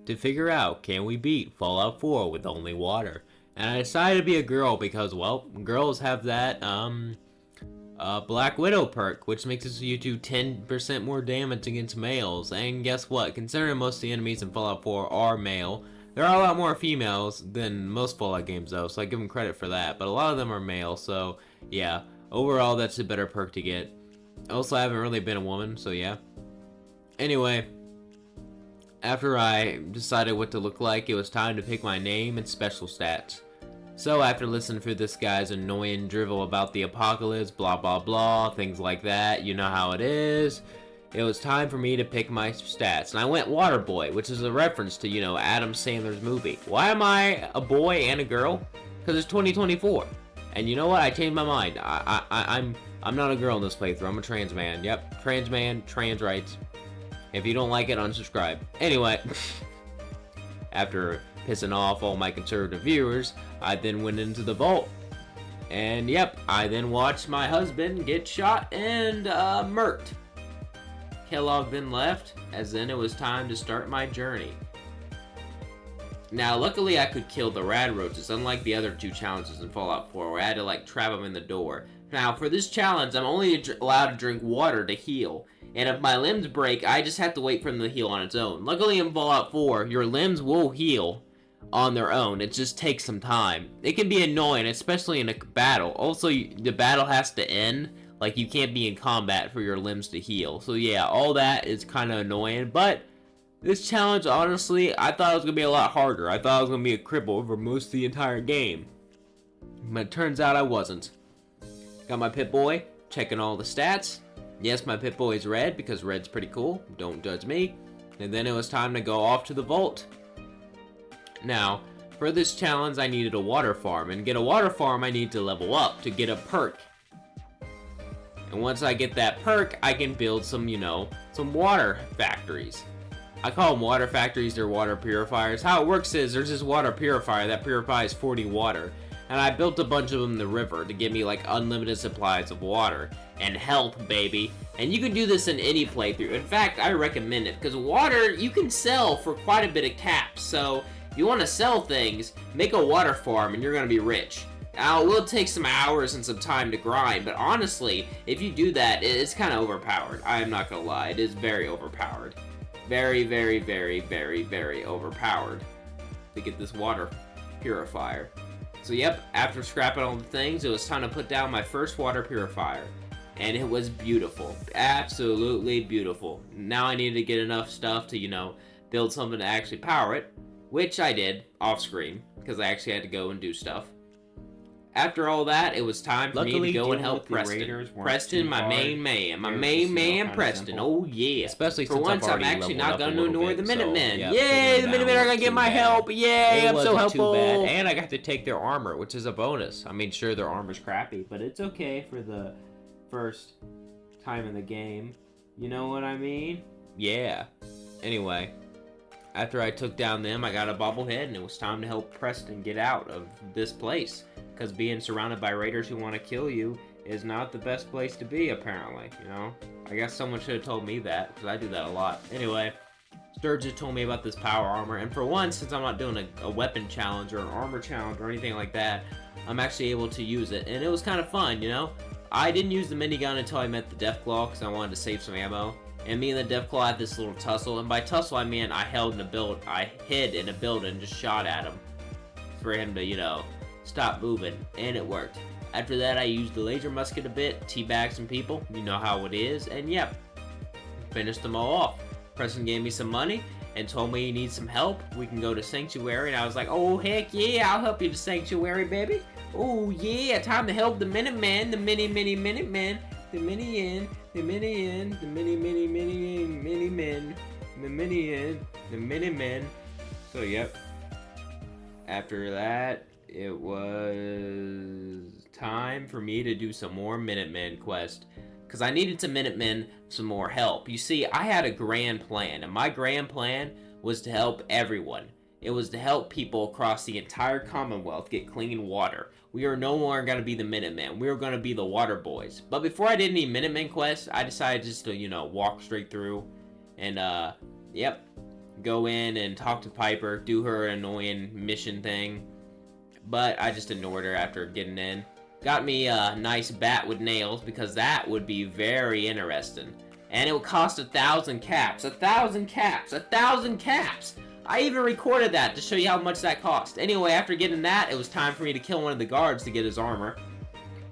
to figure out, can we beat Fallout 4 with only water? And I decided to be a girl because, well, girls have that, Black Widow perk, which makes it so you do 10% more damage against males. And guess what? Considering most of the enemies in Fallout 4 are male, there are a lot more females than most Fallout games, though, so I give them credit for that. But a lot of them are male, so yeah. Overall, that's a better perk to get. Also, I haven't really been a woman, so yeah. Anyway, after I decided what to look like, it was time to pick my name and special stats. So after listening to this guy's annoying drivel about the apocalypse, blah blah blah, things like that, you know how it is, it was time for me to pick my stats. And I went Water Boy, which is a reference to, you know, Adam Sandler's movie. Why am I a boy and a girl? Because it's 2024. And you know what? I changed my mind. I'm not a girl in this playthrough. I'm a trans man. Yep, trans man, trans rights. If you don't like it, unsubscribe. Anyway, after pissing off all my conservative viewers, I then went into the vault. And yep, I then watched my husband get shot and murked. Kellogg then left, as then it was time to start my journey. Now, luckily I could kill the rad roaches, unlike the other two challenges in Fallout 4, where I had to like trap them in the door. Now, for this challenge, I'm only allowed to drink water to heal. And if my limbs break, I just have to wait for them to heal on its own. Luckily in Fallout 4, your limbs will heal on their own. It just takes some time. It can be annoying, especially in a battle. Also, the battle has to end. Like, you can't be in combat for your limbs to heal. So yeah, all that is kind of annoying. But this challenge, honestly, I thought it was going to be a lot harder. I thought I was going to be a cripple over most of the entire game. But it turns out I wasn't. Got my Pip-Boy, checking all the stats. Yes, my Pip-Boy is red, because red's pretty cool. Don't judge me. And then it was time to go off to the vault. Now, for this challenge, I needed a water farm. And to get a water farm, I need to level up to get a perk. And once I get that perk, I can build some, you know, some water factories. I call them water factories, they're water purifiers. How it works is, there's this water purifier that purifies 40 water. And I built a bunch of them in the river to give me like unlimited supplies of water. And health, baby. And you can do this in any playthrough. In fact, I recommend it, because water, you can sell for quite a bit of caps. So, if you want to sell things, make a water farm and you're going to be rich. Now, it will take some hours and some time to grind, but honestly, if you do that, it's kind of overpowered. I am not going to lie, it is very overpowered. Very, very, very, very, very overpowered to get this water purifier. So yep, after scrapping all the things, it was time to put down my first water purifier. And it was beautiful. Absolutely beautiful. Now I needed to get enough stuff to, you know, build something to actually power it. Which I did, off screen, because I actually had to go and do stuff. After all that, it was time for me to go and help Preston. Preston, my main man. My main man, Preston. Oh, yeah. Especially for since once, I've I'm actually not going to ignore the Minutemen. So, yay, the Minutemen are going to get my help. Yay, I'm so helpful. Too bad. And I got to take their armor, which is a bonus. I mean, sure, their armor's crappy, but it's okay for the first time in the game. You know what I mean? Yeah. Anyway, after I took down them, I got a bobblehead, and it was time to help Preston get out of this place. Because being surrounded by raiders who want to kill you is not the best place to be, apparently, you know? I guess someone should have told me that, because I do that a lot. Anyway, Sturgis told me about this power armor, and for once, since I'm not doing a weapon challenge or an armor challenge or anything like that, I'm actually able to use it, and it was kind of fun, you know? I didn't use the minigun until I met the Deathclaw, because I wanted to save some ammo. And me and the Deathclaw had this little tussle, and by tussle I mean I hid in a building and just shot at him for him to, you know, stop moving, and it worked. After that, I used the laser musket a bit, teabagged some people, you know how it is, and yep, finished them all off. Preston gave me some money and told me he needs some help. We can go to Sanctuary, and I was like, oh heck yeah, I'll help you to Sanctuary, baby. Oh yeah, time to help the Minutemen, the Minutemen, the Mini-men, the Mini-men, the Mini-men, the Mini-men. So yep, after that, it was time for me to do some more Minutemen quest, because I needed some Minutemen some more help. You see, I had a grand plan, and my grand plan was to help everyone. It was to help people across the entire Commonwealth get clean water. We are no longer going to be the Minutemen. We are going to be the Water Boys. But before I did any Minutemen quests, I decided just to, you know, walk straight through. And, yep. go in and talk to Piper, do her annoying mission thing. But I just ignored her after getting in. Got me a nice bat with nails because that would be very interesting. And it would cost 1,000 caps. 1,000 caps! 1,000 caps! I even recorded that to show you how much that cost. Anyway, after getting that, it was time for me to kill one of the guards to get his armor.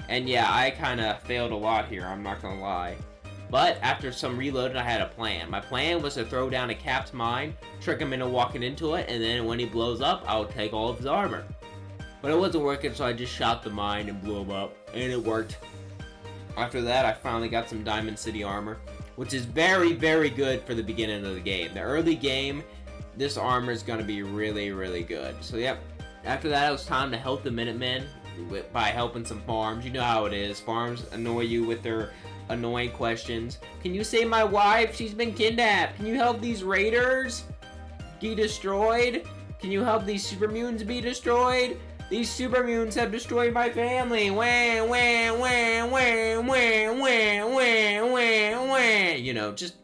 And yeah, I kind of failed a lot here, I'm not gonna lie. But after some reloading, I had a plan. My plan was to throw down a capped mine, trick him into walking into it, and then when he blows up, I would take all of his armor. But it wasn't working, so I just shot the mine and blew him up, and it worked. After that, I finally got some Diamond City armor, which is very, very good for the beginning of the game. The early game, this armor is going to be really, really good. So, yep. After that, it was time to help the Minutemen by helping some farms. You know how it is. Farms annoy you with their annoying questions. Can you save my wife? She's been kidnapped. Can you help these raiders be destroyed? Can you help these super mutants be destroyed? These super mutants have destroyed my family. Wah, wah, wah, wah, wah, wah, wah, wah, wah. You know, just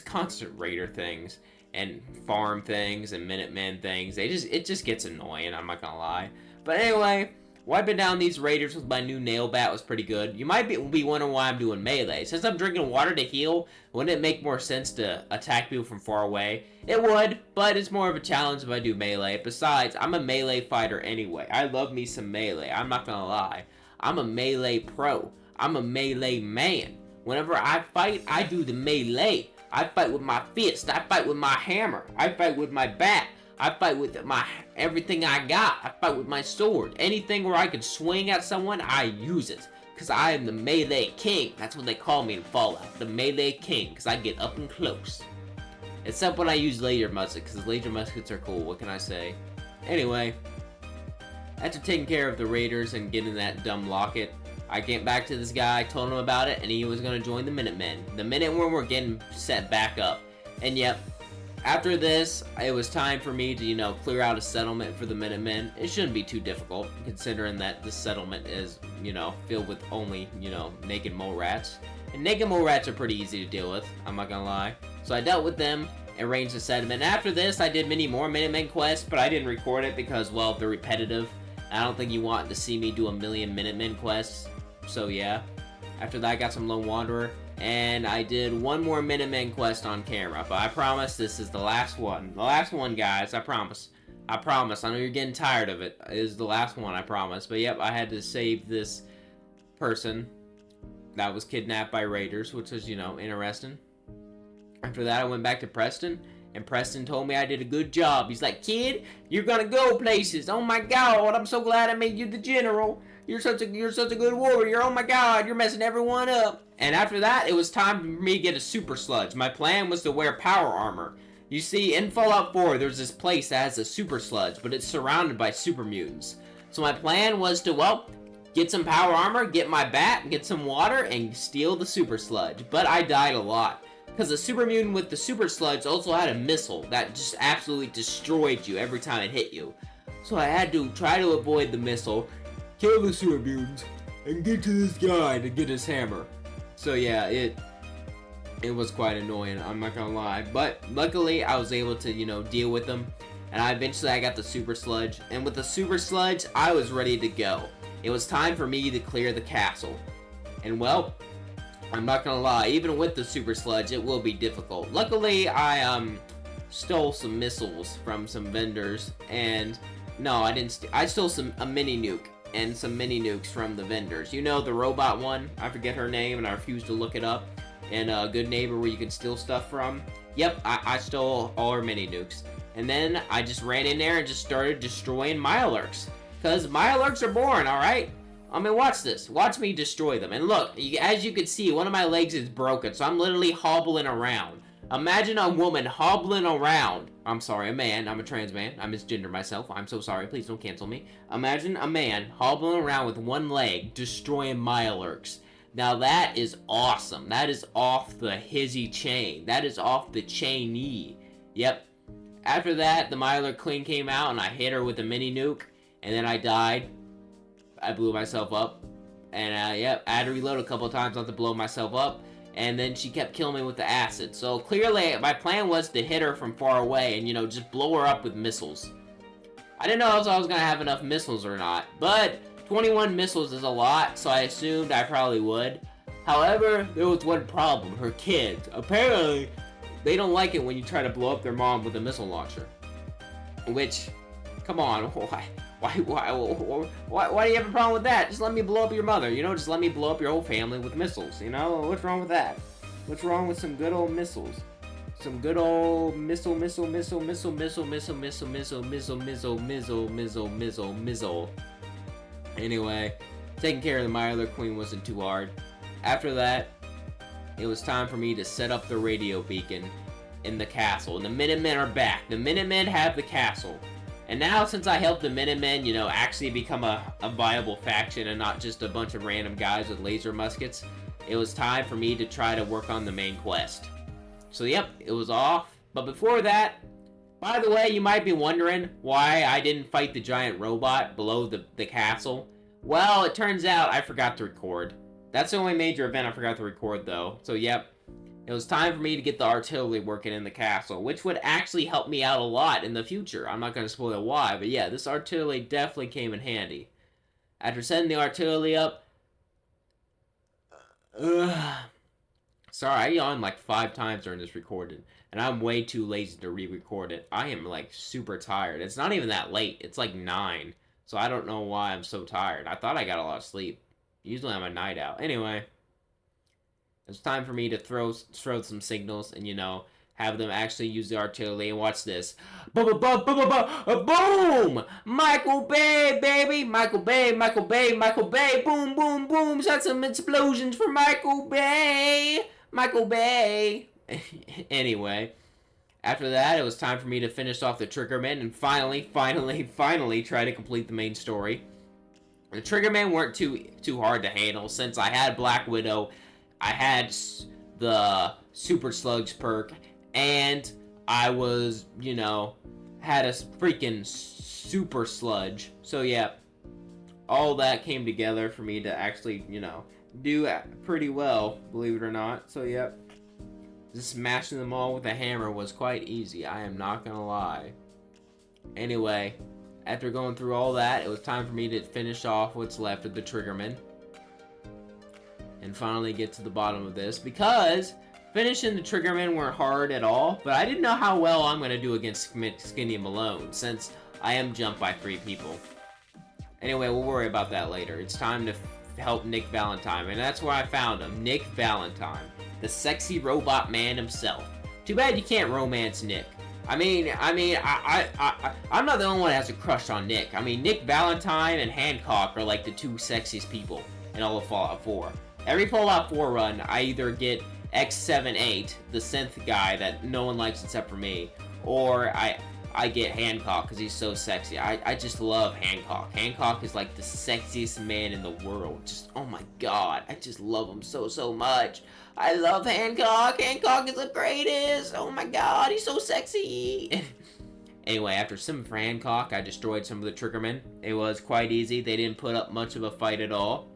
constant raider things and farm things and Minutemen things. It just gets annoying, I'm not gonna lie. But anyway, wiping down these raiders with my new nail bat was pretty good. You might be wondering why I'm doing melee. Since I'm drinking water to heal, wouldn't it make more sense to attack people from far away? It would, but it's more of a challenge if I do melee. Besides, I'm a melee fighter anyway. I love me some melee, I'm not gonna lie. I'm a melee pro. I'm a melee man. Whenever I fight, I do the melee. I fight with my fist. I fight with my hammer. I fight with my bat. I fight with my everything I got. I fight with my sword. Anything where I can swing at someone, I use it. Because I am the melee king. That's what they call me in Fallout. The melee king. Because I get up and close. Except when I use laser muskets. Because laser muskets are cool. What can I say? Anyway. After taking care of the raiders and getting that dumb locket, I get back to this guy, told him about it, and he was going to join the Minutemen. The Minutemen were getting set back up. And yep, after this, it was time for me to, you know, clear out a settlement for the Minutemen. It shouldn't be too difficult, considering that the settlement is, you know, filled with only, you know, naked mole rats. And naked mole rats are pretty easy to deal with, I'm not gonna lie. So I dealt with them, arranged the settlement. After this, I did many more Minutemen quests, but I didn't record it because, well, they're repetitive. I don't think you want to see me do a million Minutemen quests. So yeah, after that I got some Lone Wanderer, and I did one more Minutemen quest on camera, but I promise this is the last one. The last one, guys, I promise. I promise. I know you're getting tired of it. It is the last one, I promise. But yep, I had to save this person that was kidnapped by raiders, which was, you know, interesting. After that, I went back to Preston, and Preston told me I did a good job. He's like, kid, you're gonna go places. Oh my god, I'm so glad I made you the general. You're such a good warrior. Oh my god, you're messing everyone up. And after that, it was time for me to get a super sludge. My plan was to wear power armor. You see, in Fallout 4, there's this place that has a super sludge, but it's surrounded by super mutants. So my plan was to, well, get some power armor, get my bat, get some water, and steal the super sludge. But I died a lot. Because the super mutant with the super sludge also had a missile that just absolutely destroyed you every time it hit you. So I had to try to avoid the missile, kill the super mutants, and get to this guy to get his hammer. So yeah, it was quite annoying, I'm not gonna lie. But luckily, I was able to, you know, deal with them. And eventually I got the super sludge. And with the super sludge, I was ready to go. It was time for me to clear the castle. And well, I'm not gonna lie, even with the super sludge, it will be difficult. Luckily, I stole some missiles from some vendors, and no, I didn't. I stole a mini nuke and some mini nukes from the vendors. You know, the robot one. I forget her name, and I refuse to look it up. And Good Neighbor, where you can steal stuff from. Yep, I stole all her mini nukes, and then I just ran in there and just started destroying Mirelurks. Cause Mirelurks are boring, all right. I mean, watch this. Watch me destroy them. And look, as you can see, one of my legs is broken, so I'm literally hobbling around. Imagine a woman hobbling around. I'm sorry, a man. I'm a trans man. I misgendered myself. I'm so sorry. Please don't cancel me. Imagine a man hobbling around with one leg, destroying Mirelurks. Now that is awesome. That is off the hizzy chain. That is off the chainee. Yep. After that, the Mirelurk Queen came out, and I hit her with a mini nuke, and then I died. I blew myself up, and yep, I had to reload a couple of times not to blow myself up. and then she kept killing me with the acid. So clearly, my plan was to hit her from far away and, you know, just blow her up with missiles. I didn't know if I was gonna have enough missiles or not, but 21 missiles is a lot, so I assumed I probably would. However, there was one problem. Her kids. Apparently, they don't like it when you try to blow up their mom with a missile launcher. Which, come on, why do you have a problem with that? Just let me blow up your mother, you know? Just let me blow up your whole family with missiles, you know? What's wrong with that? What's wrong with some good old missiles? Some good old missile. Anyway, taking care of the Myler Queen wasn't too hard. After that, it was time for me to set up the radio beacon in the castle. And the Minutemen are back. The Minutemen have the castle. And now, since I helped the Minutemen, you know, actually become a viable faction and not just a bunch of random guys with laser muskets, it was time for me to try to work on the main quest. So, yep, it was off. But before that, by the way, you might be wondering why I didn't fight the giant robot below the castle. Well, it turns out I forgot to record. That's the only major event I forgot to record, though. So, yep, it was time for me to get the artillery working in the castle, which would actually help me out a lot in the future. I'm not going to spoil why, but yeah, this artillery definitely came in handy. After setting the artillery up... Sorry, I yawned like 5 times during this recording, and I'm way too lazy to re-record it. I am, like, super tired. It's not even that late. It's like 9, so I don't know why I'm so tired. I thought I got a lot of sleep. Usually I'm a night owl. Anyway, it's time for me to throw some signals and, you know, have them actually use the artillery. And watch this. Boom! Michael Bay, baby! Michael Bay! Boom, boom, boom! Shot some explosions for Michael Bay! Michael Bay! Anyway, after that, it was time for me to finish off the Triggermen and finally try to complete the main story. The Triggermen weren't too hard to handle since I had Black Widow, I had the Super Slugs perk, and I was, you know, had a freaking Super Sludge. So yeah, all that came together for me to actually, you know, do pretty well, believe it or not. So yep, just smashing them all with a hammer was quite easy, I am not gonna lie. Anyway, after going through all that, it was time for me to finish off what's left of the Triggermen. And finally get to the bottom of this, because finishing the Triggermen weren't hard at all, but I didn't know how well I'm going to do against Skinny Malone, since I am jumped by 3 people. Anyway, we'll worry about that later. It's time to help Nick Valentine, and that's where I found him, Nick Valentine, the sexy robot man himself. Too bad you can't romance Nick. I'm not the only one that has a crush on Nick. I mean, Nick Valentine and Hancock are like the 2 sexiest people in all of Fallout 4. Every Fallout 4 run, I either get X78, the synth guy that no one likes except for me, or I get Hancock because he's so sexy. I just love Hancock. Hancock is like the sexiest man in the world. Just, oh my god, I just love him so much. I love Hancock. Hancock is the greatest. Oh my god, he's so sexy. Anyway, after simming for Hancock, I destroyed some of the Triggermen. It was quite easy. They didn't put up much of a fight at all.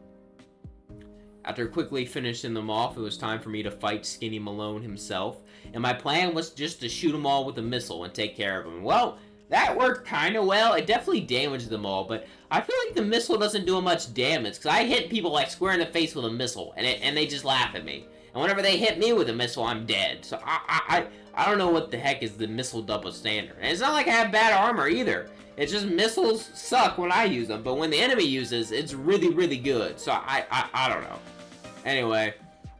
After quickly finishing them off, it was time for me to fight Skinny Malone himself. And my plan was just to shoot them all with a missile and take care of them. Well, that worked kind of well. It definitely damaged them all, but I feel like the missile doesn't do much damage, because I hit people like square in the face with a missile, and they just laugh at me. And whenever they hit me with a missile, I'm dead. So I don't know what the heck is the missile double standard. And it's not like I have bad armor either. It's just missiles suck when I use them, but when the enemy uses, it's really good. So I don't know. Anyway,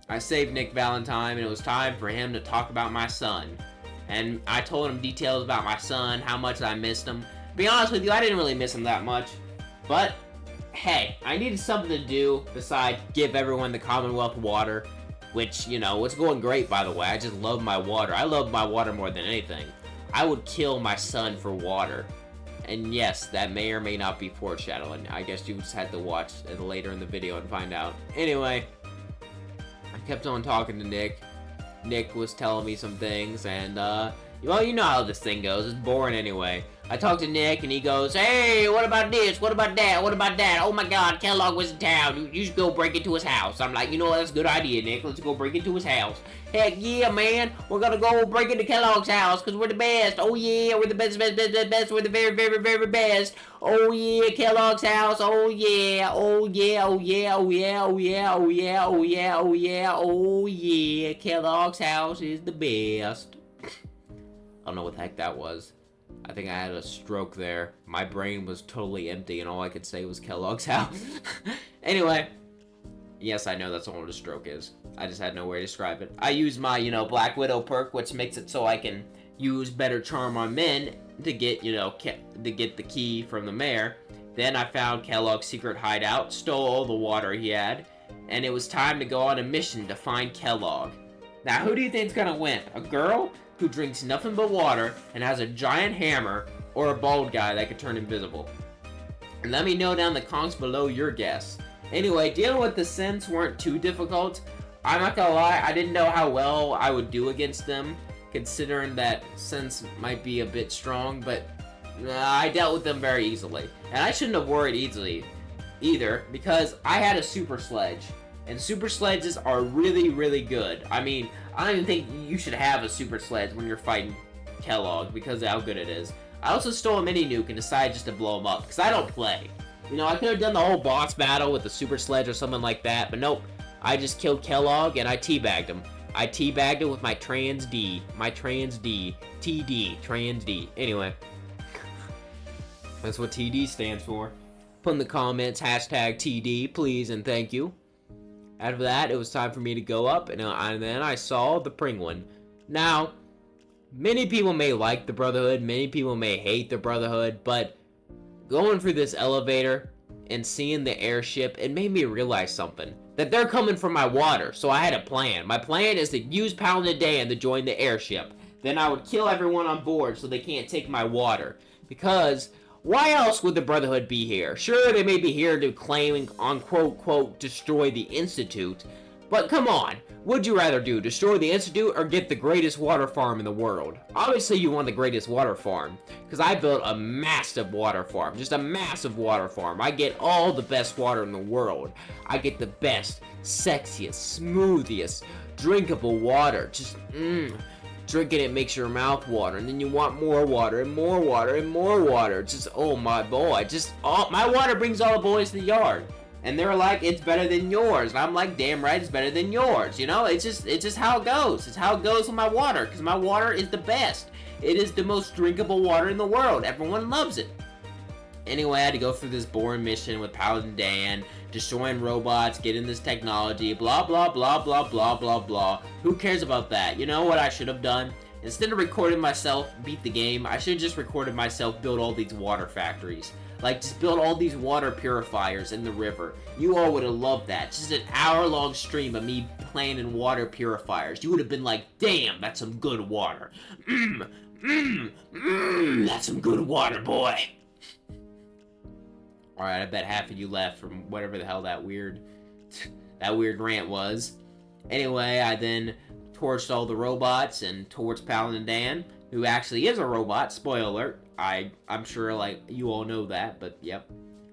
I saved Nick Valentine, and it was time for him to talk about my son. And I told him details about my son, how much I missed him. To be honest with you, I didn't really miss him that much. But, hey, I needed something to do besides give everyone the Commonwealth water. Which, you know, it's going great, by the way. I just love my water. I love my water more than anything. I would kill my son for water. And yes, that may or may not be foreshadowing. I guess you just had to watch it later in the video and find out. Anyway, I kept on talking to Nick. Nick was telling me some things, and Well, you know how this thing goes. It's boring anyway. I talked to Nick, and he goes, "Hey, what about this? What about that? What about that? Oh my God, Kellogg was in town. You should go break into his house." I'm like, you know what? That's a good idea, Nick. Let's go break into his house. Heck yeah, man. We're gonna go break into Kellogg's house because we're the best. Oh yeah, we're the best. We're the very, very, very best. Oh yeah, Kellogg's house. Oh yeah. Oh yeah. Oh yeah. Oh yeah. Oh yeah. Oh yeah. Oh yeah. Oh yeah. Oh yeah. Kellogg's house is the best. I don't know what the heck that was. I think I had a stroke there. My brain was totally empty and all I could say was Kellogg's house. Anyway, yes, I know that's not what a stroke is. I just had no way to describe it. I use my, Black Widow perk, which makes it so I can use better charm on men to get, to get the key from the mayor. Then I found Kellogg's secret hideout, stole all the water he had, and it was time to go on a mission to find Kellogg. Now, who do you think's gonna win? A girl who drinks nothing but water and has a giant hammer, or a bald guy that could turn invisible? And let me know down in the comments below your guess. Anyway, dealing with the synths weren't too difficult. I'm not gonna lie, I didn't know how well I would do against them, considering that synths might be a bit strong, but I dealt with them very easily. And I shouldn't have worried easily either, because I had a super sledge. And super sledges are really, really good. I mean, I don't even think you should have a super sledge when you're fighting Kellogg because of how good it is. I also stole a mini nuke and decided just to blow him up because I don't play. I could have done the whole boss battle with the super sledge or something like that, but nope. I just killed Kellogg and I teabagged him. I teabagged him with my trans D. My trans D. TD. Trans D. Anyway. That's what TD stands for. Put in the comments, hashtag TD, please and thank you. After that, it was time for me to go up, and then I saw the Penguin. Now, many people may like the Brotherhood, many people may hate the Brotherhood, but going through this elevator and seeing the airship, it made me realize something. That they're coming for my water, so I had a plan. My plan is to use Paladin Dan to join the airship. Then I would kill everyone on board so they can't take my water. Because why else would the Brotherhood be here? Sure, they may be here to claim and quote, destroy the Institute. But come on, would you rather destroy the Institute or get the greatest water farm in the world? Obviously you want the greatest water farm, because I built a massive water farm, just a massive water farm. I get all the best water in the world. I get the best, sexiest, smoothest, drinkable water. Just, drinking it makes your mouth water, and then you want more water, and more water, and more water. Just, oh my boy, my water brings all the boys to the yard. And they're like, it's better than yours. And I'm like, damn right, it's better than yours. It's just how it goes. It's how it goes with my water, because my water is the best. It is the most drinkable water in the world. Everyone loves it. Anyway, I had to go through this boring mission with Paladin Dan, destroying robots, getting this technology, blah, blah, blah, blah, blah, blah, blah. Who cares about that? You know what I should have done? Instead of recording myself beat the game, I should have just recorded myself build all these water factories. Like, just build all these water purifiers in the river. You all would have loved that. Just an hour-long stream of me planning water purifiers. You would have been like, damn, that's some good water. That's some good water, boy. Alright, I bet half of you left from whatever the hell that weird rant was. Anyway, I then torched all the robots and torched Paladin Dan, who actually is a robot. Spoiler alert. I'm sure, like, you all know that, but yep.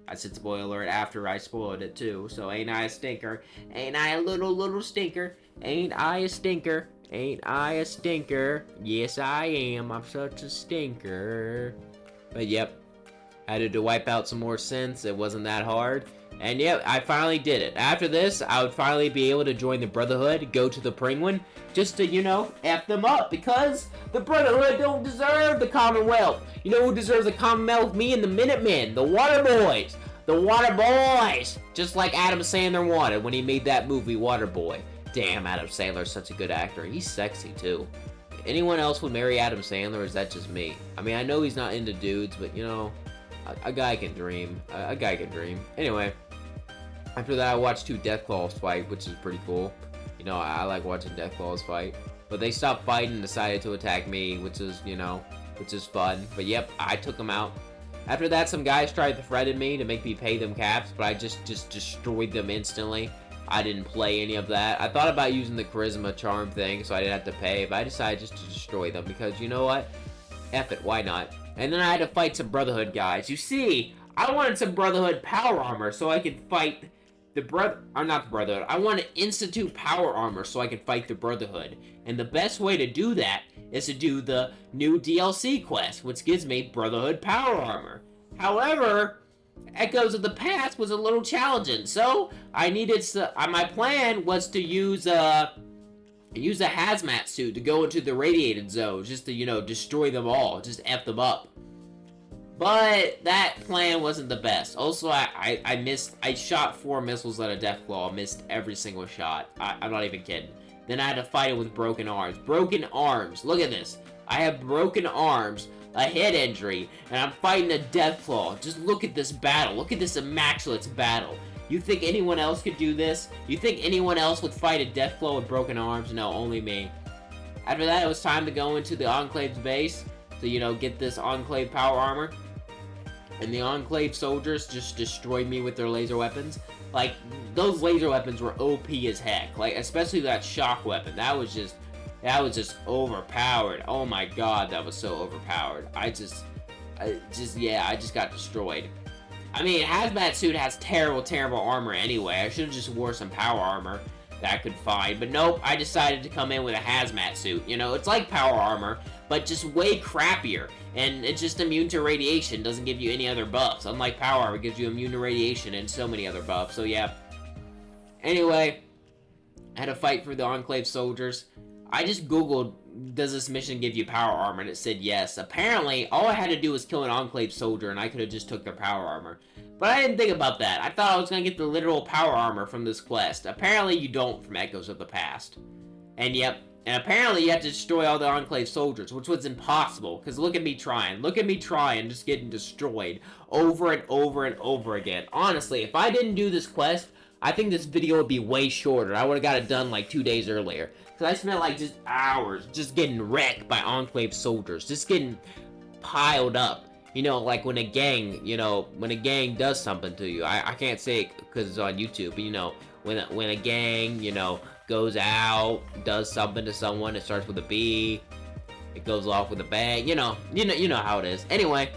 I said spoiler alert after I spoiled it, too. So ain't I a stinker? Ain't I a little stinker? Ain't I a stinker? Ain't I a stinker? Yes, I am. I'm such a stinker. But yep. I had to wipe out some more synths. It wasn't that hard. And yep, I finally did it. After this, I would finally be able to join the Brotherhood, go to the Penguin, just to, F them up, because the Brotherhood don't deserve the Commonwealth. You know who deserves the Commonwealth? Me and the Minutemen, the Water Boys. The Water Boys! Just like Adam Sandler wanted when he made that movie, Waterboy. Damn, Adam Sandler's such a good actor. He's sexy, too. Anyone else would marry Adam Sandler, or is that just me? I mean, I know he's not into dudes, but, a guy can dream. A guy can dream. Anyway, after that, I watched 2 Deathclaws fight, which is pretty cool. I like watching Deathclaws fight. But they stopped fighting and decided to attack me, which is fun. But yep, I took them out. After that, some guys tried to threaten me to make me pay them caps, but I just destroyed them instantly. I didn't play any of that. I thought about using the charisma charm thing so I didn't have to pay, but I decided just to destroy them because, you know what? F it, why not? And then I had to fight some Brotherhood guys. You see, I wanted some Brotherhood power armor so I could fight not the Brotherhood. I wanted Institute power armor so I could fight the Brotherhood. And the best way to do that is to do the new DLC quest, which gives me Brotherhood power armor. However, Echoes of the Past was a little challenging, so I needed my plan was to use a hazmat suit to go into the radiated zones, just to, you know, destroy them all, just F them up. But that plan wasn't the best. Also, I shot 4 missiles at a Deathclaw, missed every single shot. I'm not even kidding. Then I had to fight it with broken arms. Broken arms, look at this. I have broken arms, a head injury, and I'm fighting a Deathclaw. Just look at this battle. Look at this immaculate battle. You think anyone else could do this? You think anyone else would fight a Deathclaw with broken arms? No, only me. After that, it was time to go into the Enclave's base to, you know, get this Enclave power armor. And the Enclave soldiers just destroyed me with their laser weapons. Like, those laser weapons were OP as heck. Like, especially that shock weapon. That was just overpowered. Oh my god, that was so overpowered. I just got destroyed. I mean, Hazmat suit has terrible armor anyway. I should have just wore some power armor that I could find. But nope, I decided to come in with a Hazmat suit. You know, it's like power armor, but just way crappier. And it's just immune to radiation, doesn't give you any other buffs. Unlike power armor, it gives you immune to radiation and so many other buffs. So yeah. Anyway, I had to fight for the Enclave soldiers. I just googled, does this mission give you power armor? And it said yes. Apparently, all I had to do was kill an Enclave soldier and I could have just took their power armor. But I didn't think about that. I thought I was going to get the literal power armor from this quest. Apparently, you don't from Echoes of the Past. And yep. And apparently, you have to destroy all the Enclave soldiers, which was impossible. Because look at me trying. Look at me trying, just getting destroyed over and over and over again. Honestly, if I didn't do this quest, I think this video would be way shorter. I would have got it done like 2 days earlier. Because I spent like just hours just getting wrecked by Enclave soldiers. Just getting piled up. You know, like when a gang, when a gang does something to you. I can't say it because it's on YouTube, but you know, when a gang, goes out, does something to someone, it starts with a B, it goes off with a bang, you know how it is. Anyway,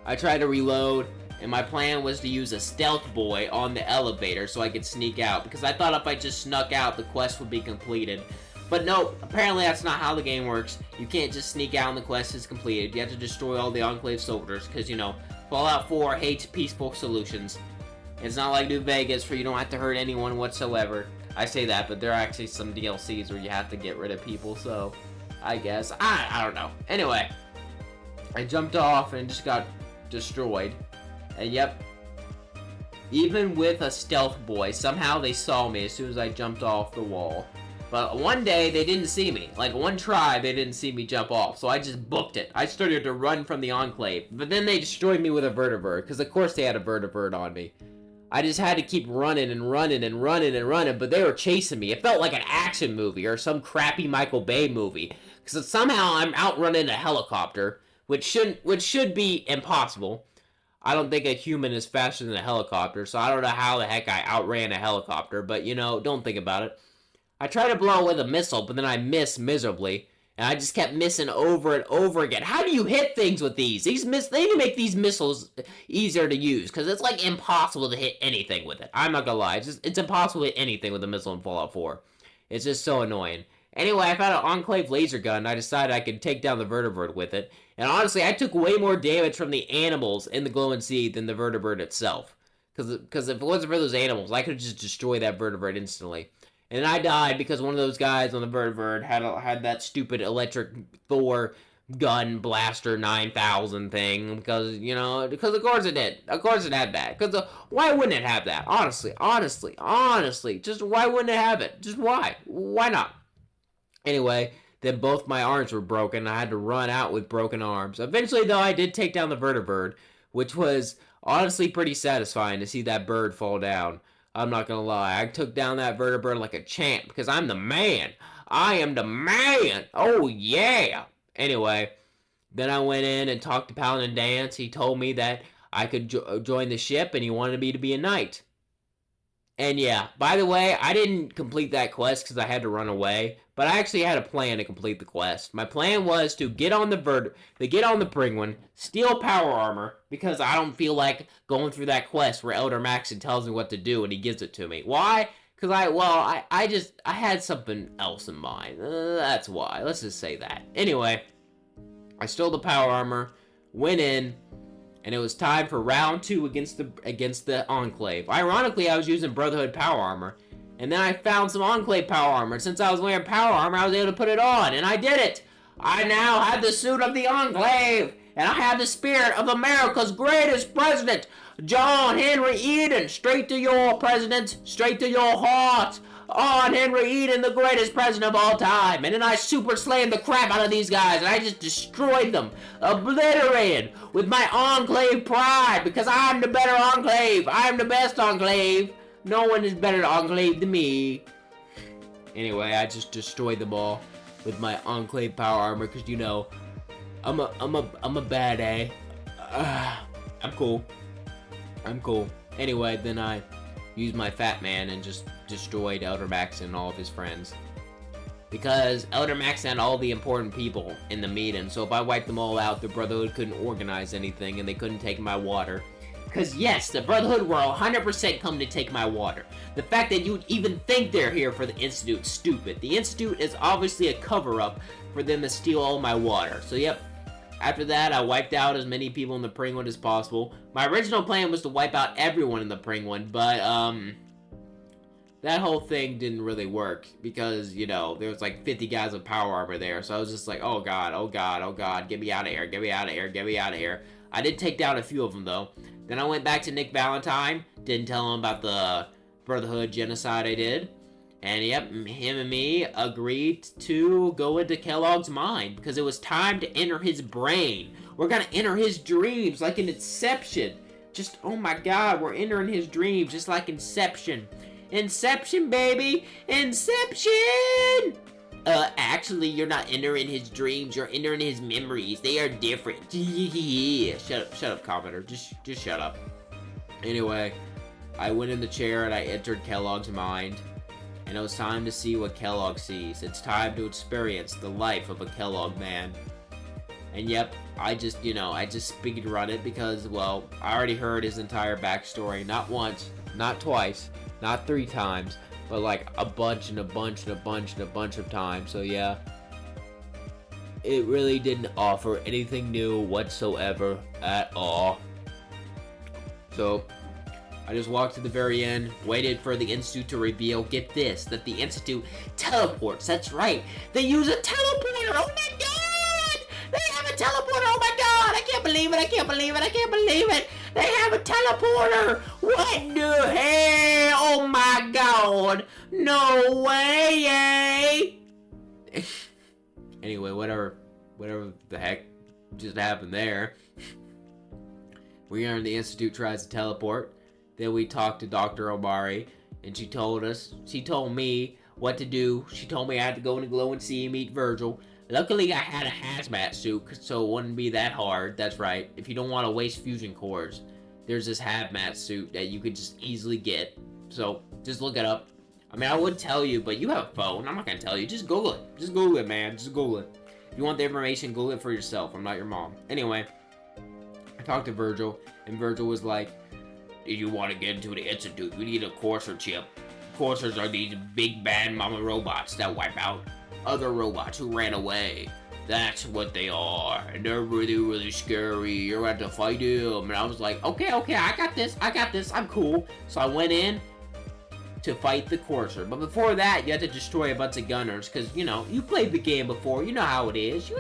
I tried to reload, and my plan was to use a stealth boy on the elevator so I could sneak out, because I thought if I just snuck out, the quest would be completed. But no, apparently that's not how the game works. You can't just sneak out and the quest is completed. You have to destroy all the Enclave soldiers, because, Fallout 4 hates peaceful solutions. It's not like New Vegas where you don't have to hurt anyone whatsoever. I say that, but there are actually some DLCs where you have to get rid of people, so I guess. I don't know. Anyway, I jumped off and just got destroyed. And yep, even with a stealth boy, somehow they saw me as soon as I jumped off the wall. But one day, they didn't see me. Like, one try, they didn't see me jump off. So I just booked it. I started to run from the Enclave. But then they destroyed me with a vertibird. Because, of course, they had a vertibird on me. I just had to keep running and running and running and running. But they were chasing me. It felt like an action movie or some crappy Michael Bay movie. Because somehow I'm outrunning a helicopter. Which should be impossible. I don't think a human is faster than a helicopter. So I don't know how the heck I outran a helicopter. But, don't think about it. I tried to blow away the missile, but then I missed miserably. And I just kept missing over and over again. How do you hit things with these? They need to make these missiles easier to use. Because it's like impossible to hit anything with it. I'm not gonna lie. It's impossible to hit anything with a missile in Fallout 4. It's just so annoying. Anyway, I found an Enclave laser gun. And I decided I could take down the vertibird with it. And honestly, I took way more damage from the animals in the glowing sea than the vertibird itself. Because if it wasn't for those animals, I could just destroy that vertibird instantly. And I died because one of those guys on the vertibird had that stupid electric Thor gun blaster 9000 thing. Because of course it did. Of course it had that. Because why wouldn't it have that? Honestly. Just why wouldn't it have it? Just why? Why not? Anyway, then both my arms were broken. I had to run out with broken arms. Eventually, though, I did take down the vertibird, which was honestly pretty satisfying to see that bird fall down. I'm not gonna lie. I took down that vertibird like a champ because I'm the man. I am the man. Oh, yeah. Anyway, then I went in and talked to Paladin Dance. He told me that I could join the ship and he wanted me to be a knight. And yeah, by the way, I didn't complete that quest because I had to run away. But I actually had a plan to complete the quest. My plan was to get on the penguin, steal power armor, because I don't feel like going through that quest where Elder Maxon tells me what to do and he gives it to me. Why? Because I had something else in mind. That's why. Let's just say that. Anyway, I stole the power armor, went in, and it was time for round 2 against the Enclave. Ironically, I was using Brotherhood power armor, and then I found some Enclave power armor. Since I was wearing power armor, I was able to put it on, and I did it! I now have the suit of the Enclave, and I have the spirit of America's greatest president, John Henry Eden. Straight to your president, straight to your heart. On Henry Eden, the greatest president of all time. And then I super slammed the crap out of these guys, and I just destroyed them, obliterated, with my Enclave pride, because I'm the better Enclave. I'm the best Enclave. No one is better Enclave than me. Anyway, I just destroyed them all with my Enclave power armor, because you know, I'm a bad A. I'm cool. Anyway, then I used my Fat Man and just destroyed Elder Maxon and all of his friends. Because Elder Maxon had all the important people in the meeting, so if I wiped them all out, the Brotherhood couldn't organize anything and they couldn't take my water. Because yes, the Brotherhood were 100% come to take my water. The fact that you even think they're here for the Institute is stupid. The Institute is obviously a cover-up for them to steal all my water. So yep, after that, I wiped out as many people in the Penguin as possible. My original plan was to wipe out everyone in the Penguin, but, that whole thing didn't really work because, you know, there was like 50 guys with power armor there. So I was just like, oh god, oh god, oh god, get me out of here, get me out of here, get me out of here. I did take down a few of them though. Then I went back to Nick Valentine, didn't tell him about the Brotherhood genocide I did. And yep, him and me agreed to go into Kellogg's mind because it was time to enter his brain. We're gonna enter his dreams like in Inception. Just, oh my god, we're entering his dreams just like Inception. Inception, baby! Inception! Actually, you're not entering his dreams, you're entering his memories. They are different. Yeah. Shut up, commenter. Just shut up. Anyway, I went in the chair and I entered Kellogg's mind. And it was time to see what Kellogg sees. It's time to experience the life of a Kellogg man. And yep, I just speedrun it because, well, I already heard his entire backstory. Not once, not twice, not 3 times, but like a bunch of times. So yeah, it really didn't offer anything new whatsoever at all. So I just walked to the very end, waited for the Institute to reveal, get this, that the Institute teleports. That's right. They use a teleporter. Oh my god! They have a teleporter. Oh my god! I can't believe it. I can't believe it. I can't believe it. They have a teleporter. What the hell? Oh my god. No way. Anyway, whatever the heck just happened there. We are in the Institute tries to teleport. Then we talked to Dr. Omari, and she told me what to do. She told me I had to go in the glow and see meet Virgil. Luckily, I had a hazmat suit, so it wouldn't be that hard. That's right. If you don't want to waste fusion cores, there's this hazmat suit that you could just easily get. So, just look it up. I mean, I would tell you, but you have a phone. I'm not going to tell you. Just Google it. Just Google it, man. Just Google it. If you want the information, Google it for yourself. I'm not your mom. Anyway, I talked to Virgil, and Virgil was like, if you want to get into the Institute, we need a Courser chip. Coursers are these big bad mama robots that wipe out other robots who ran away. That's what they are. And they're really, really scary. You're going to have to fight them. And I was like, okay, I got this. I'm cool. So I went in to fight the Courser. But before that, you had to destroy a bunch of gunners. Because, you know, you played the game before. You know how it is.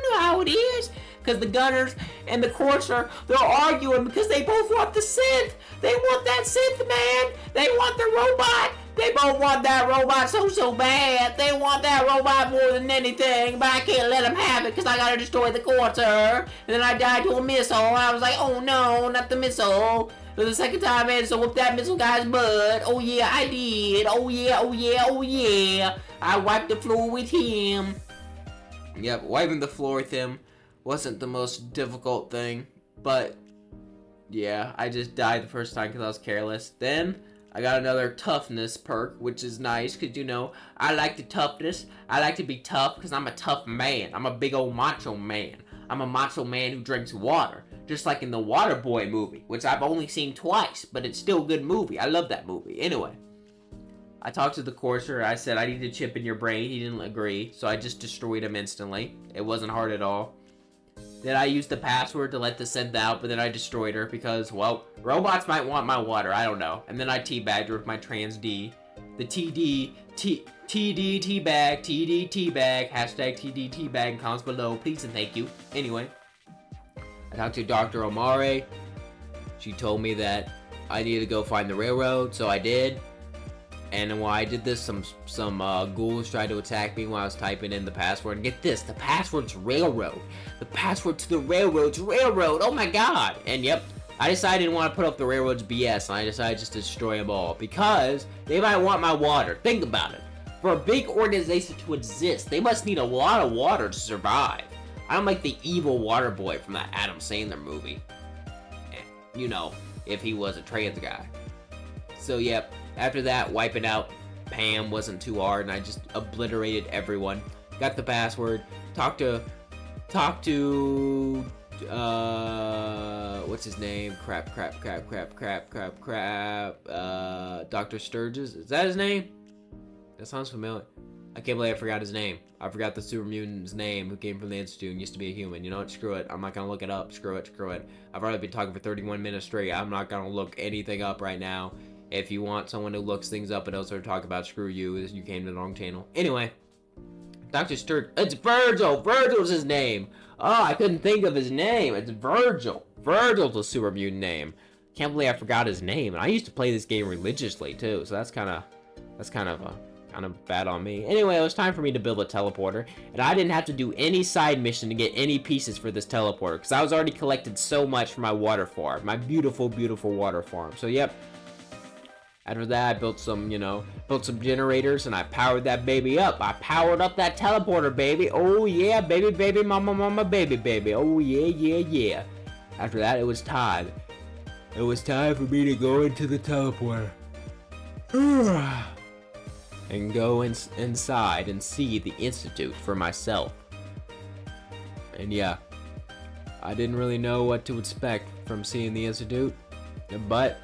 Because the gunners and the Courser, they're arguing because they both want the synth. They want that synth, man. They want the robot. They both want that robot so bad. They want that robot more than anything. But I can't let them have it because I got to destroy the Courser. And then I died to a missile. And I was like, oh no, not the missile. The second time I had to whoop that missile guy's butt. Oh yeah, I did. Oh yeah. I wiped the floor with him. Yep, wiping the floor with him wasn't the most difficult thing. But yeah, I just died the first time because I was careless. Then I got another toughness perk, which is nice, because, you know, I like the toughness. I like to be tough, because I'm a tough man. I'm a big old macho man. I'm a macho man who drinks water, just like in the Waterboy movie, which I've only seen twice, but it's still a good movie. I love that movie. Anyway, I talked to the courser. I said, I need a chip in your brain. He didn't agree, so I just destroyed him instantly. It wasn't hard at all. Then I used the password to let the synth out, but then I destroyed her because, well, robots might want my water, I don't know. And then I teabagged her with my trans D. The TD teabag, hashtag TD teabag in comments below, please and thank you. Anyway, I talked to Dr. Omare. She told me that I needed to go find the railroad, so I did. And while I did this, some ghouls tried to attack me while I was typing in the password. And get this, the password's railroad. The password to the railroad's railroad. Oh my god. And yep, I decided I didn't want to put up the railroad's BS. And I decided just to destroy them all. Because they might want my water. Think about it. For a big organization to exist, they must need a lot of water to survive. I'm like the evil water boy from that Adam Sandler movie. You know, if he was a trans guy. So yep. After that, wiping out Pam wasn't too hard, and I just obliterated everyone. Got the password. Talked to, what's his name? Dr. Sturgis? Is that his name? That sounds familiar. I can't believe I forgot his name. I forgot the super mutant's name who came from the Institute and used to be a human. You know what? Screw it. I'm not gonna look it up. Screw it. I've already been talking for 31 minutes straight. I'm not gonna look anything up right now. If you want someone who looks things up and knows what to talk about, screw you. You came to the wrong channel. Anyway, Dr. Sturgis. It's Virgil. Virgil's his name. Oh, I couldn't think of his name. It's Virgil. Virgil's a super mutant name. Can't believe I forgot his name. And I used to play this game religiously too, so that's kind of bad on me. Anyway, it was time for me to build a teleporter, and I didn't have to do any side mission to get any pieces for this teleporter because I was already collected so much for my water farm, my beautiful, beautiful water farm. So yep. After that, I built some, built some generators, and I powered that baby up. I powered up that teleporter, baby. Oh, yeah, baby, baby, mama, mama, baby, baby. Oh, yeah, yeah, yeah. After that, it was time. It was time for me to go into the teleporter. And go inside and see the Institute for myself. And yeah, I didn't really know what to expect from seeing the Institute, but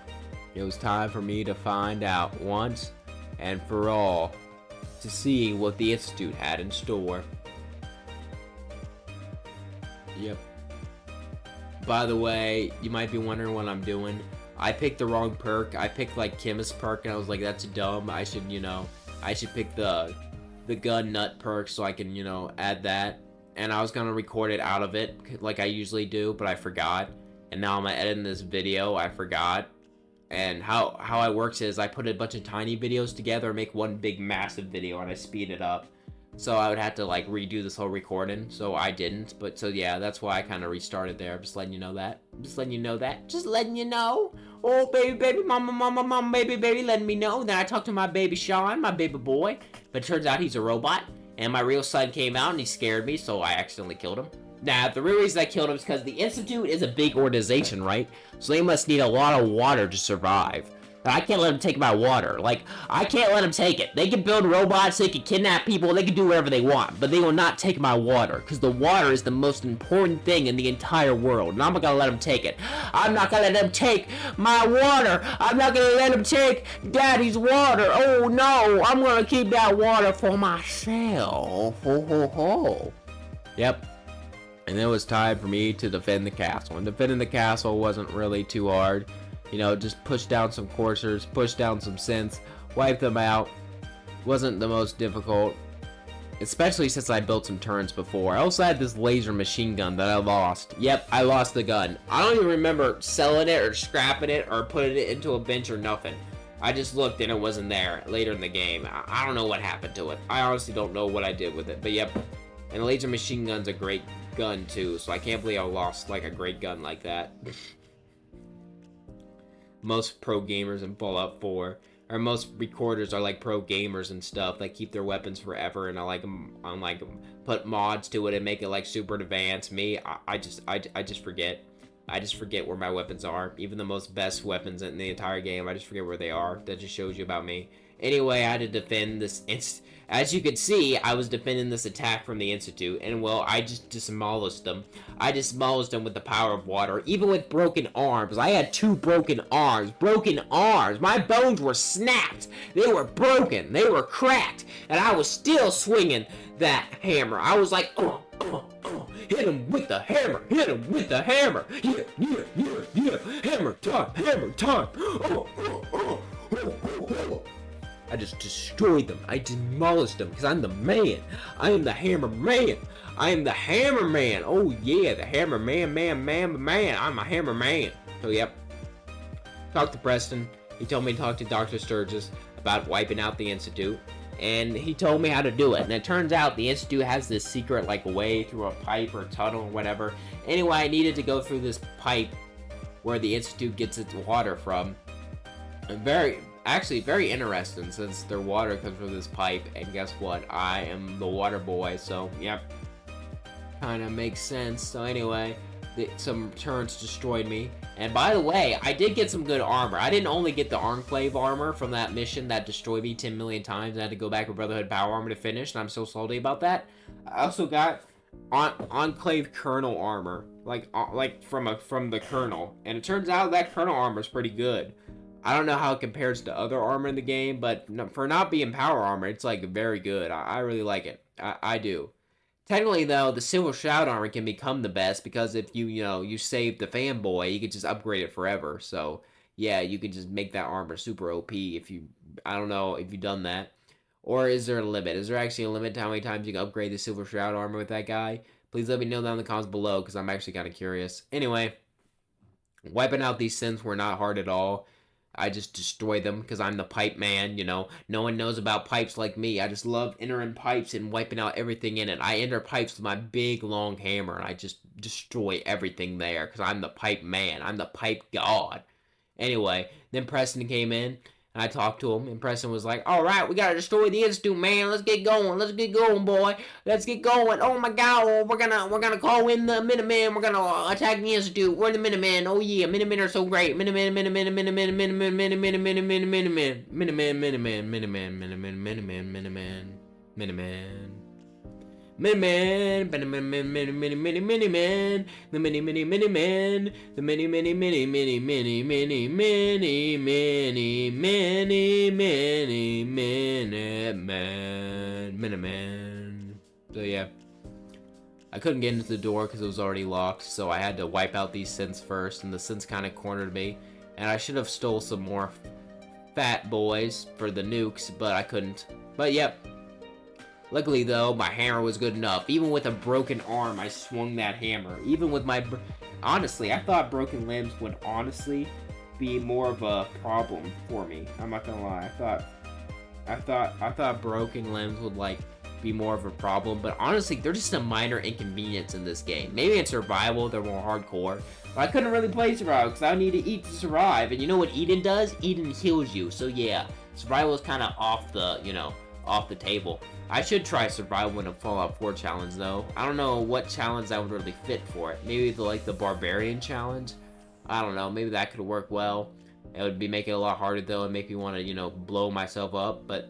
it was time for me to find out once and for all, to see what the Institute had in store. Yep. By the way, you might be wondering what I'm doing. I picked the wrong perk. I picked like Chemist perk, and I was like, that's dumb. I should pick the gun nut perk so I can, add that. And I was gonna record it out of it like I usually do, but I forgot. And now I'm editing this video, I forgot. And how it works is I put a bunch of tiny videos together and make one big massive video, and I speed it up. So I would have to like redo this whole recording, so I didn't. But so yeah, that's why I kind of restarted there. Just letting you know that. Just letting you know. Oh baby, baby, mama, baby, baby, letting me know. Then I talked to my baby Sean, my baby boy. But it turns out he's a robot. And my real son came out and he scared me, so I accidentally killed him. Now, the real reason I killed him is because the Institute is a big organization, right? So they must need a lot of water to survive. But I can't let them take my water. Like, I can't let them take it. They can build robots, they can kidnap people, they can do whatever they want. But they will not take my water. Because the water is the most important thing in the entire world. And I'm not going to let them take it. I'm not going to let them take my water. I'm not going to let them take Daddy's water. Oh, no. I'm going to keep that water for myself. Ho, ho, ho. Yep. And it was time for me to defend the castle. And defending the castle wasn't really too hard. Just push down some coursers, push down some synths, wipe them out. Wasn't the most difficult. Especially since I built some turrets before. I also had this laser machine gun that I lost. Yep, I lost the gun. I don't even remember selling it or scrapping it or putting it into a bench or nothing. I just looked and it wasn't there later in the game. I don't know what happened to it. I honestly don't know what I did with it. But yep, and the laser machine gun's a great gun too. So I can't believe I lost like a great gun like that. Most pro gamers in Fallout 4, or most recorders are like pro gamers and stuff. They keep their weapons forever, and I put mods to it and make it like super advanced. Me, I just forget. I just forget where my weapons are. Even the most best weapons in the entire game, I just forget where they are. That just shows you about me. Anyway, I had to defend this. As you could see, I was defending this attack from the Institute, and well, I just demolished them. I demolished them with the power of water, even with broken arms. I had 2 broken arms. Broken arms. My bones were snapped. They were broken. They were cracked. And I was still swinging that hammer. I was like, hit him with the hammer. Hit him with the hammer. Yeah. Hammer time. Hammer time. I just destroyed them. I demolished them because I'm the man. I am the hammer man. I am the hammer man. Oh yeah, the hammer man. I'm a hammer man. So yep. Talked to Preston. He told me to talk to Dr. Sturgis about wiping out the Institute. And he told me how to do it. And it turns out the Institute has this secret like way through a pipe or tunnel or whatever. Anyway, I needed to go through this pipe where the Institute gets its water from. And very interesting since their water comes from this pipe. And guess what? I am the water boy. So, yep. Kind of makes sense. So anyway, some turrets destroyed me. And by the way, I did get some good armor. I didn't only get the Enclave armor from that mission that destroyed me 10 million times. I had to go back with Brotherhood power armor to finish, and I'm so salty about that. I also got Enclave Colonel armor, like from the Colonel. And it turns out that Colonel armor is pretty good. I don't know how it compares to other armor in the game, but for not being power armor, it's like very good. I really like it. I do. Technically, though, the Silver Shroud armor can become the best because if you save the fanboy, you can just upgrade it forever. So, yeah, you can just make that armor super OP if you... I don't know if you've done that. Or is there a limit? Is there actually a limit to how many times you can upgrade the Silver Shroud armor with that guy? Please let me know down in the comments below because I'm actually kind of curious. Anyway, wiping out these synths were not hard at all. I just destroy them because I'm the pipe man, No one knows about pipes like me. I just love entering pipes and wiping out everything in it. I enter pipes with my big, long hammer, and I just destroy everything there because I'm the pipe man. I'm the pipe god. Anyway, then Preston came in, and I talked to him, and Preston was like, all right, we got to destroy the Institute, man. Let's get going. Let's get going, boy. Let's get going. Oh, my God. We're gonna call in the Minutemen. We're going to attack the Institute. We're the Minutemen. Oh, yeah. Minutemen are so great. Minutemen. Mini-man, mini-man, the mini-man, the mini-man. So yeah, I couldn't get into the door because it was already locked, so I had to wipe out these synths first, and the synths kind of cornered me, and I should have stole some more fat boys for the nukes, but I couldn't. But yep. Luckily, though, my hammer was good enough. Even with a broken arm, I swung that hammer. Even with my... Honestly, I thought broken limbs would honestly be more of a problem for me. I'm not gonna lie. I thought broken limbs would, like, be more of a problem. But honestly, they're just a minor inconvenience in this game. Maybe in survival, they're more hardcore. But I couldn't really play survival because I need to eat to survive. And you know what Eden does? Eden heals you. So, yeah, survival is kind of off the, off the table. I should try survival in a Fallout 4 challenge, though. I don't know what challenge that would really fit for it. Maybe the Barbarian challenge? I don't know. Maybe that could work well. It would be make it a lot harder, though, and make me want to, blow myself up, but...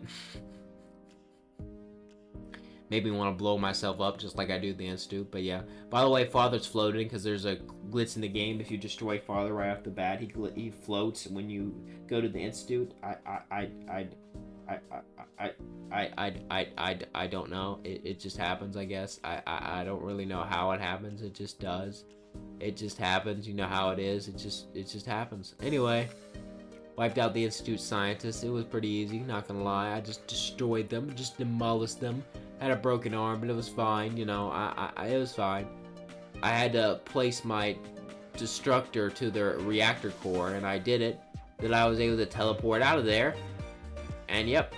Maybe want to blow myself up just like I do the Institute, but yeah. By the way, Father's floating because there's a glitch in the game. If you destroy Father right off the bat, he floats when you go to the Institute. I don't know. It just happens, I guess. I don't really know how it happens. It just does. It just happens. You know how it is. It just happens. Anyway, wiped out the Institute scientists. It was pretty easy, not gonna lie. I just destroyed them, just demolished them. Had a broken arm, but it was fine. It was fine. I had to place my destructor to the reactor core, and I did it. Then I was able to teleport out of there. And yep.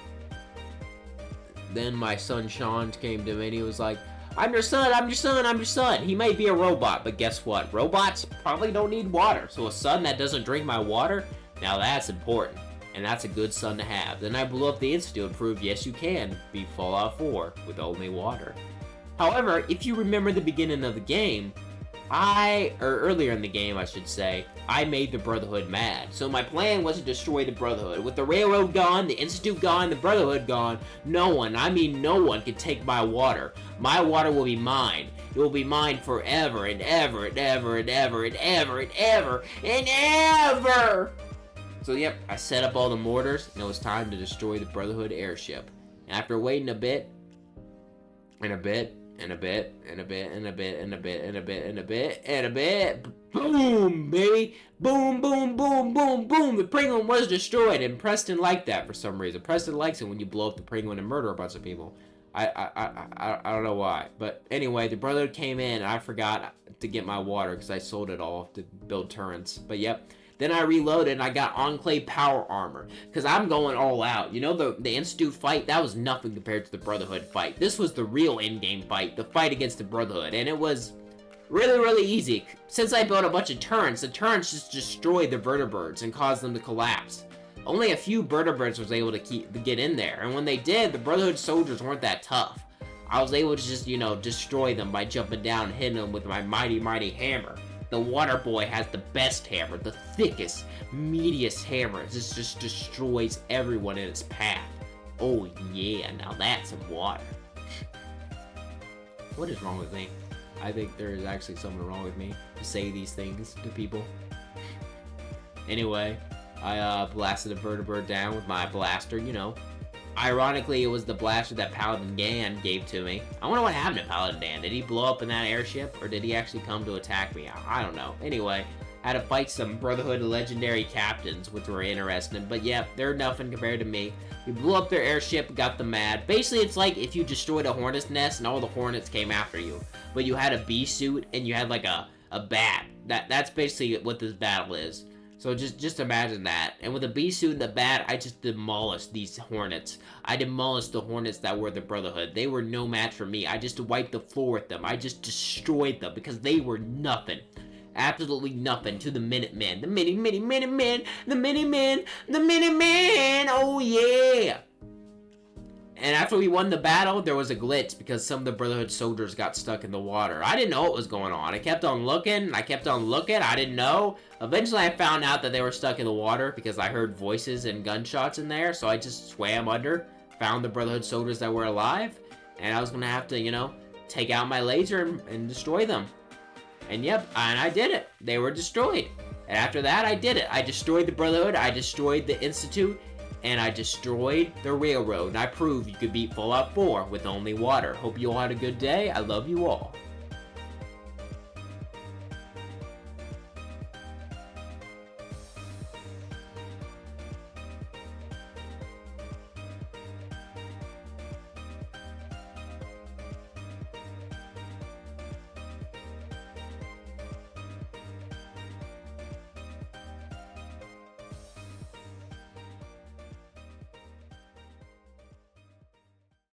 Then my son Sean came to me and he was like, I'm your son, I'm your son, I'm your son. He might be a robot, but guess what? Robots probably don't need water. So a son that doesn't drink my water, now that's important. And that's a good son to have. Then I blew up the Institute and proved, yes, you can beat Fallout 4 with only water. However, if you remember the beginning of the game, earlier in the game, I should say, I made the Brotherhood mad. So my plan was to destroy the Brotherhood. With the railroad gone, the Institute gone, the Brotherhood gone, no one, I mean no one, can take my water. My water will be mine. It will be mine forever and ever and ever and ever and ever and ever and ever. So yep, I set up all the mortars, and it was time to destroy the Brotherhood airship. And after waiting a bit, and a bit, and a bit, and a bit, and a bit, and a bit, and a bit, and a bit, and a bit, boom, baby, boom, boom, boom, boom, boom, the penguin was destroyed, and Preston liked that for some reason. Preston likes it when you blow up the penguin and murder a bunch of people. I don't know why, but anyway, the Brotherhood came in, and I forgot to get my water because I sold it all to build turrets. But yep. Then I reloaded and I got Enclave power armor, because I'm going all out. You know, the Institute fight, that was nothing compared to the Brotherhood fight. This was the real in-game fight, the fight against the Brotherhood, and it was really, really easy. Since I built a bunch of turrets, the turrets just destroyed the vertebrates and caused them to collapse. Only a few vertebrates was able to get in there, and when they did, the Brotherhood soldiers weren't that tough. I was able to just, you know, destroy them by jumping down and hitting them with my mighty, mighty hammer. The water boy has the best hammer, the thickest, meatiest hammer. It just destroys everyone in its path. Oh yeah, now that's some water. What is wrong with me? I think there is actually something wrong with me to say these things to people. Anyway, I blasted a vertebrate down with my blaster, you know. Ironically, it was the blaster that Paladin Dan gave to me. I wonder what happened to Paladin Dan. Did he blow up in that airship, or did he actually come to attack me? I don't know. Anyway, I had to fight some Brotherhood legendary captains, which were interesting. But yeah, they're nothing compared to me. We blew up their airship, got them mad. Basically, it's like if you destroyed a hornet's nest and all the hornets came after you. But you had a bee suit and you had like a bat. That's basically what this battle is. So just imagine that. And with a bee suit and the bat, I just demolished these hornets. I demolished the hornets that were the Brotherhood. They were no match for me. I just wiped the floor with them. I just destroyed them because they were nothing. Absolutely nothing to the Minutemen. The Minutemen. The Minutemen. The Minutemen. Oh yeah. And after we won the battle, there was a glitch because some of the Brotherhood soldiers got stuck in the water. I didn't know what was going on. I kept on looking. I didn't know. Eventually, I found out that they were stuck in the water because I heard voices and gunshots in there. So I just swam under, found the Brotherhood soldiers that were alive, and I was going to have to, you know, take out my laser and destroy them. And yep, and I did it. They were destroyed. And after that, I did it. I destroyed the Brotherhood. I destroyed the Institute. And I destroyed the railroad, and I proved you could beat Fallout 4 with only water. Hope you all had a good day. I love you all.